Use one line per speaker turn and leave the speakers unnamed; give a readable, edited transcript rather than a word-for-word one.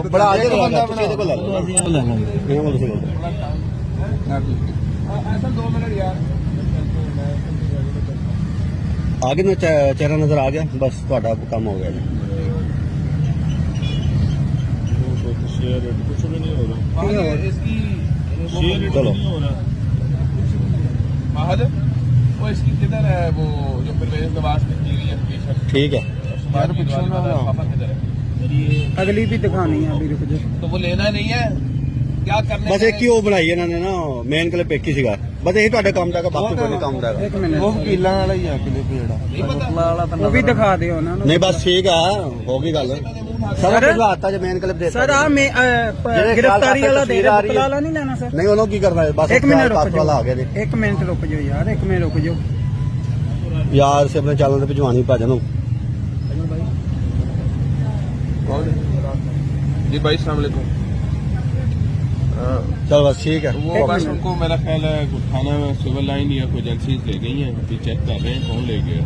बड़ा आगे तो बंदा बना को ले लो ये बोल सको
सर 2 मिनट यार
आगे ना चेहरा नजर आ गया बस ਤੁਹਾਡਾ ਕੰਮ हो गया जी
कुछ भी नहीं हो रहा इसकी
चलो
महद वो इसकी किधर है वो जो परवेज नवाज ने की हुई एप्लीकेशन
ठीक है
अगली भी दिखानी है अभी रुक जाओ
तो वो लेना नहीं है क्या करना
बस एक ही वो बनाई ਇਹਨਾਂ ਨੇ ਨਾ ਮੇਨ ਕਲਿੱਪ ਇੱਕ ਹੀ ਸੀਗਾ ਬਸ ਇਹ ਤੁਹਾਡੇ ਕੰਮ ਦਾ ਹੈਗਾ ਬਾਕੀ ਕੋਈ ਨਹੀਂ ਕੰਮ ਦਾ ਹੈਗਾ
एक मिनट
ਉਹ ਵਕੀਲਾਂ ਵਾਲਾ ਹੀ ਆ ਕਿਲੇ ਜਿਹੜਾ
नहीं पता
वो भी दिखा दियो ना
ਨਹੀਂ ਬਸ ਠੀਕ ਆ ਹੋ ਗਈ ਗੱਲ ਸਾਰਾ ਕੁਝ ਆਤਾ ਜੇ ਮੇਨ ਕਲਿੱਪ ਦੇ
सर आ मैं गिरफ्तारी वाला दे रहे बुतला वाला नहीं लेना सर
ਨਹੀਂ ਉਹਨੂੰ ਕੀ ਕਰਨਾ ਹੈ ਬਸ
एक मिनट
ਪਾਸ
रुक
ਵਾਲਾ ਆ
जाओ
ਗਿਆ ਜੀ
एक मिनट रुक जाओ यार एक मिनट रुक जाओ
ਯਾਰ ਸੇ ਆਪਣੇ ਚਾਲਨ ਤੇ ਭਜਵਾਨੀ ਭਾਜਨ ਨੂੰ
जी भाई अस्सलाम वालेकुम
चल बस ठीक है
वो बस उनको मेरा ख्याल है थाना में सिविल लाइन या कोई एजेंसीज ले गई हैं अभी चेक कर रहे हैं कौन ले गया